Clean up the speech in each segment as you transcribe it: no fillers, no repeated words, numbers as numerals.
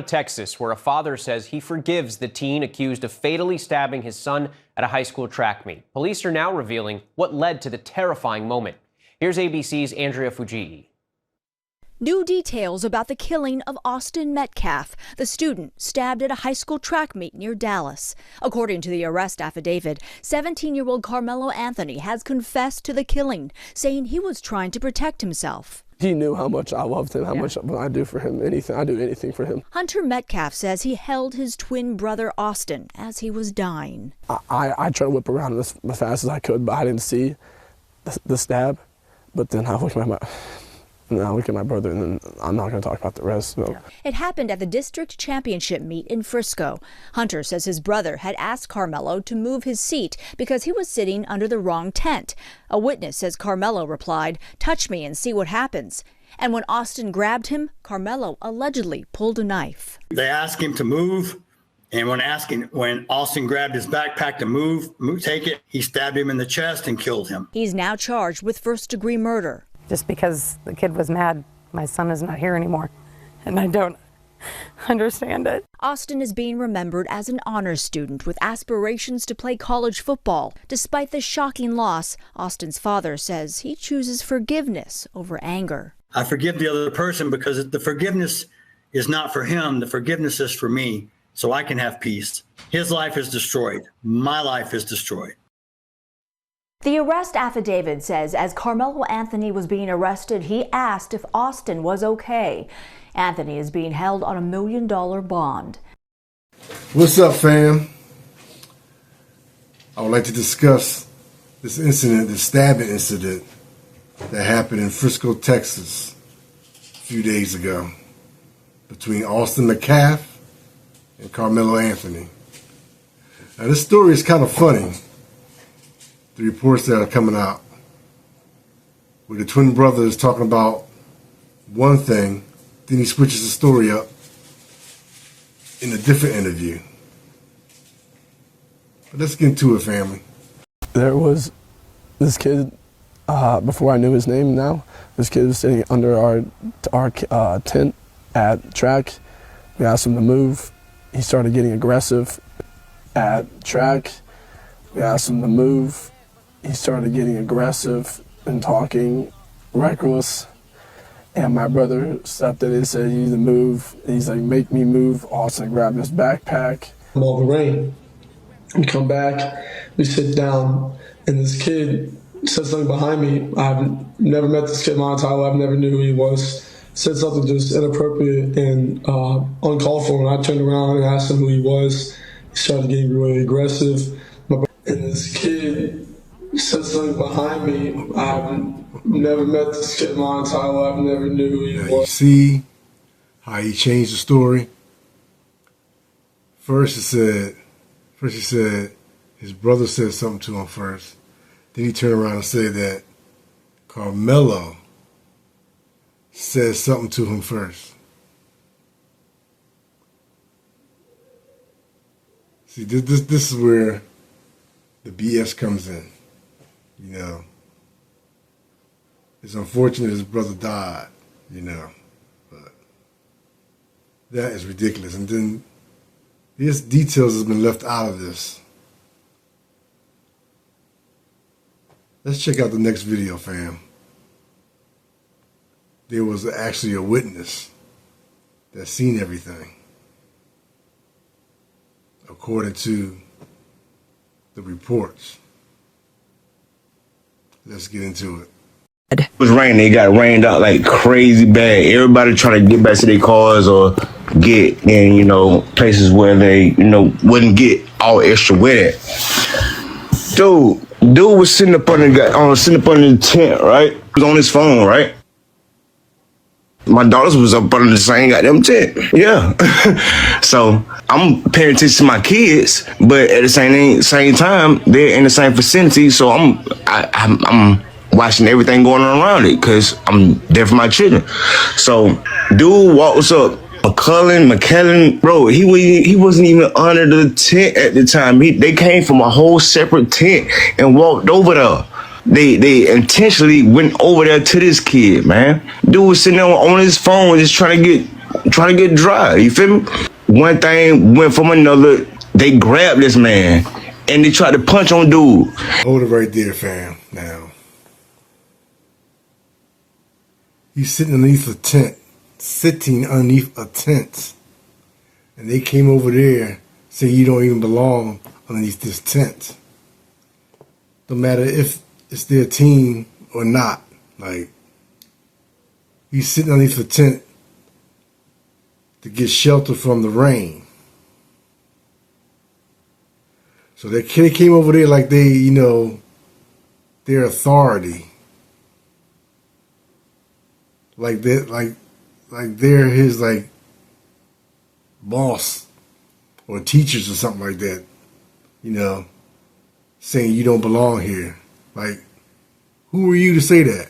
Texas, where a father says he forgives the teen accused of fatally stabbing his son at a high school track meet. Police are now revealing what led to the terrifying moment. Here's ABC's Andrea Fujii. New details about the killing of Austin Metcalf, the student stabbed at a high school track meet near Dallas. According to the arrest affidavit, 17-year-old Carmelo Anthony has confessed to the killing, saying he was trying to protect himself. He knew how much I loved him, how much I do for him, anything. I do anything for him. Hunter Metcalf says he held his twin brother Austin as he was dying. I tried to whip around as fast as I could, but I didn't see the stab. But then I look at my brother, and then I'm not going to talk about the rest. So. It happened at the district championship meet in Frisco. Hunter says his brother had asked Carmelo to move his seat because he was sitting under the wrong tent. A witness says Carmelo replied, "Touch me and see what happens." And when Austin grabbed him, Carmelo allegedly pulled a knife. They asked him to move, and when Austin grabbed his backpack to take it, he stabbed him in the chest and killed him. He's now charged with first-degree murder. Just because the kid was mad, my son is not here anymore, and I don't understand it. Austin is being remembered as an honors student with aspirations to play college football. Despite the shocking loss, Austin's father says he chooses forgiveness over anger. I forgive the other person because the forgiveness is not for him. The forgiveness is for me, so I can have peace. His life is destroyed. My life is destroyed. The arrest affidavit says as Carmelo Anthony was being arrested, he asked if Austin was okay. Anthony is being held on $1 million bond. What's up, fam? I would like to discuss this incident, the stabbing incident that happened in Frisco, Texas a few days ago between Austin Metcalf and Carmelo Anthony. Now, this story is kind of funny. The reports that are coming out, where the twin brother is talking about one thing, then he switches the story up in a different interview. But let's get into it, family. There was this kid, before I knew his name now, this kid was sitting under our tent at track. We asked him to move. He started getting aggressive at track. We asked him to move. He started getting aggressive and talking reckless. And my brother stepped in and said, "You need to move." And he's like, "Make me move." Austin grabbed his backpack. All the rain. We come back, we sit down, and this kid said something behind me. I've never met this kid in my entire life, never knew who he was. Said something just inappropriate and uncalled for. And I turned around and asked him who he was. He started getting really aggressive. And this kid said something behind me. I've never met this kid in my entire life, never knew who he was. You see how he changed the story? First he said his brother said something to him first. Then he turned around and said that Carmelo said something to him first. See, this is where the BS comes in. You know, it's unfortunate his brother died, you know, but that is ridiculous. And then these details has been left out of this. Let's check out the next video, fam. There was actually a witness that seen everything, according to the reports. Let's get into it. It was raining. It got rained out like crazy bad. Everybody trying to get back to their cars or get in, places where they, wouldn't get all extra wet. Dude was sitting up under the tent, right? He was on his phone, right? My daughters was up under the same goddamn tent. Yeah. So I'm paying attention to my kids, but at the same time, they're in the same vicinity. So I'm watching everything going on around it because I'm there for my children. So dude walks up, McKellen, bro, he wasn't even under the tent at the time. They came from a whole separate tent and walked over there. They intentionally went over there to this kid, man. Dude was sitting there on his phone just trying to get trying to get dry. You feel me? One thing went from another. They grabbed this man and they tried to punch on dude. Hold it right there, fam. Now, he's sitting underneath a tent, and they came over there saying you don't even belong underneath this tent. No matter if it's their team or not. Like, he's sitting underneath a tent to get shelter from the rain. So they came over there like they, you know, their authority. Like that, like they're his like boss or teachers or something like that. You know, saying you don't belong here. Like, who are you to say that?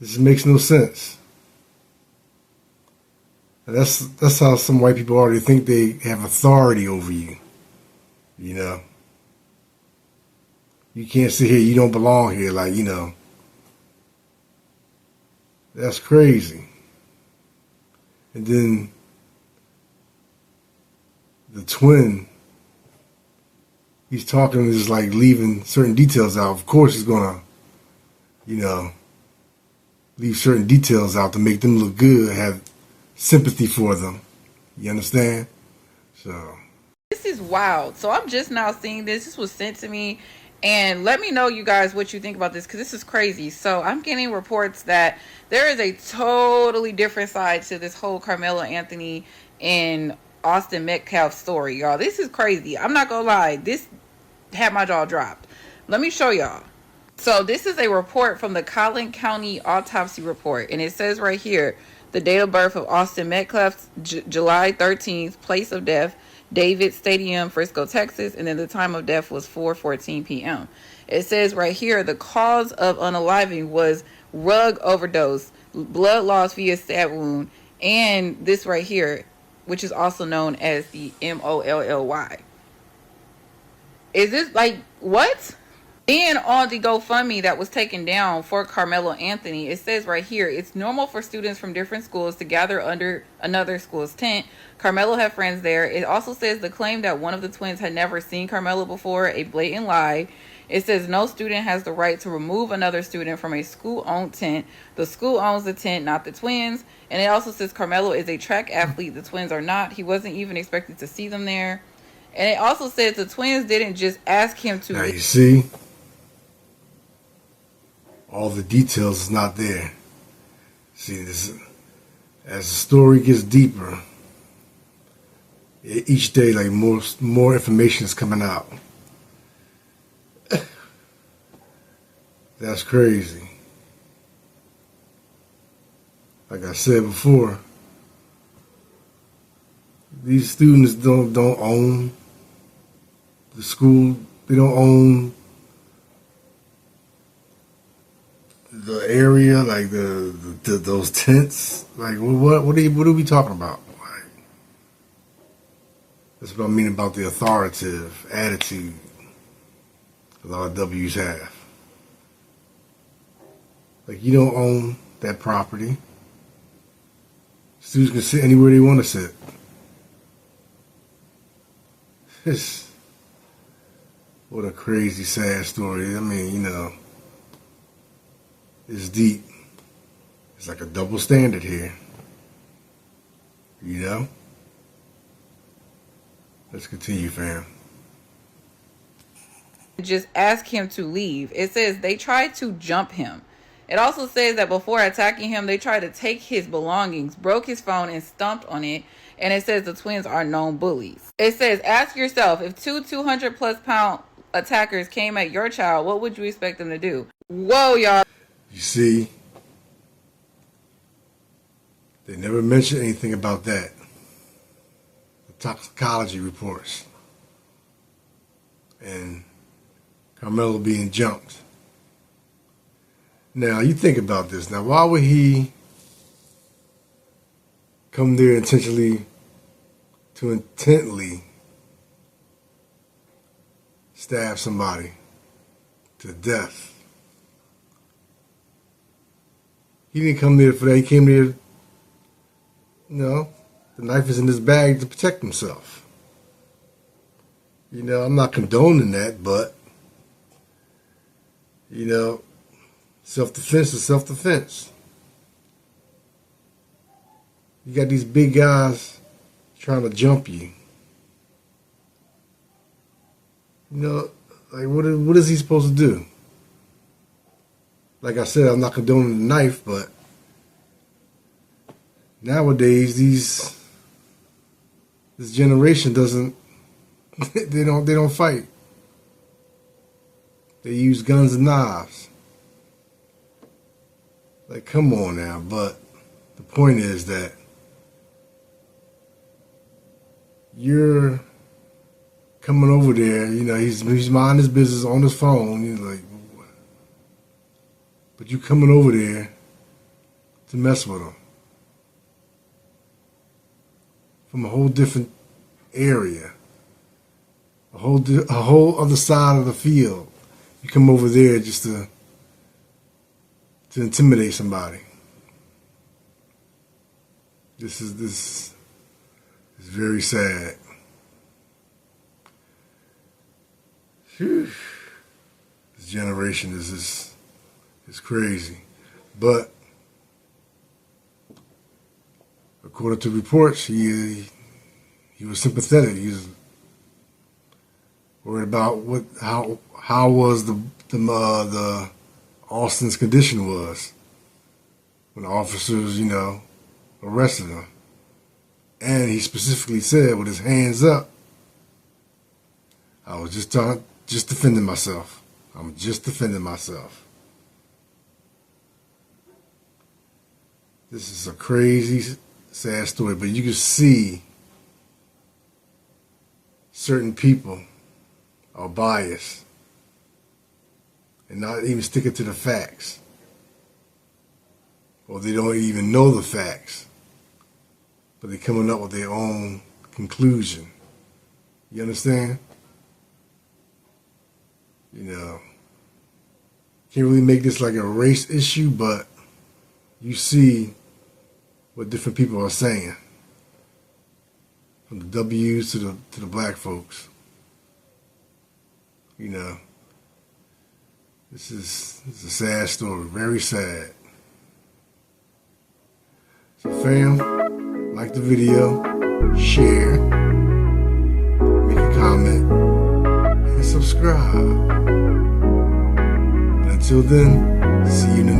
This makes no sense. And that's how some white people already think they have authority over you. You know? You can't sit here, you don't belong here, like, you know. That's crazy. And then the twin, he's talking, just like leaving certain details out. Of course he's gonna, you know, leave certain details out to make them look good, have sympathy for them. You understand? So this is wild. So I'm just now seeing this. This was sent to me. And let me know, you guys, what you think about this, because this is crazy. So I'm getting reports that there is a totally different side to this whole Carmelo Anthony and Austin Metcalf story, y'all. This is crazy. I'm not gonna lie. This had my jaw dropped. Let me show y'all. So this is a report from the Collin County Autopsy Report. And it says right here, the date of birth of Austin Metcalf, July 13th, place of death, David Stadium, Frisco, Texas, and then the time of death was 4:14 p.m. It says right here, the cause of unaliving was rug overdose, blood loss via stab wound, and this right here, which is also known as the MOLLY. Is this like, what? And on the GoFundMe that was taken down for Carmelo Anthony, it says right here, it's normal for students from different schools to gather under another school's tent. Carmelo had friends there. It also says the claim that one of the twins had never seen Carmelo before, a blatant lie. It says no student has the right to remove another student from a school-owned tent. The school owns the tent, not the twins. And it also says Carmelo is a track athlete. The twins are not. He wasn't even expected to see them there. And it also says the twins didn't just ask him to... Now you see, all the details is not there. See, this, as the story gets deeper, each day, like more information is coming out. That's crazy. Like I said before, these students don't own the school. They don't own the area, like those tents. Like what are we talking about? Like, that's what I mean about the authoritative attitude a lot of W's have. Like, you don't own that property. Students can sit anywhere they want to sit. What a crazy, sad story. I mean, you know, it's deep. It's like a double standard here. You know? Let's continue, fam. Just ask him to leave. It says they tried to jump him. It also says that before attacking him, they tried to take his belongings, broke his phone, and stomped on it. And it says the twins are known bullies. It says, ask yourself, if two 200-plus pound attackers came at your child, what would you expect them to do? Whoa, y'all. You see, they never mentioned anything about that. The toxicology reports. And Carmelo being jumped. Now, you think about this. Now, why would he come there intently stab somebody to death? He didn't come there for that. He came there, the knife is in his bag to protect himself. I'm not condoning that, but, self-defense is self-defense. You got these big guys trying to jump you. Like what is he supposed to do? Like I said, I'm not condoning the knife, but nowadays this generation doesn't they don't fight. They use guns and knives. Like, come on now, but the point is that you're coming over there, he's minding his business on his phone. You're like, but you coming over there to mess with him from a whole different area, a whole other side of the field. You come over there just to intimidate somebody. This is very sad. Whew. This generation is crazy. But according to reports, he was sympathetic. He was worried about how was the Austin's condition was when the officers, arrested him. And he specifically said, with his hands up, I was just defending myself. I'm just defending myself. This is a crazy, sad story, but you can see certain people are biased and not even sticking to the facts. Or they don't even know the facts, but they're coming up with their own conclusion. You understand? Can't really make this like a race issue, but you see what different people are saying, from the W's to the black folks. This is a sad story, very sad. So fam, like the video, share, make a comment, and subscribe. But until then, see you in the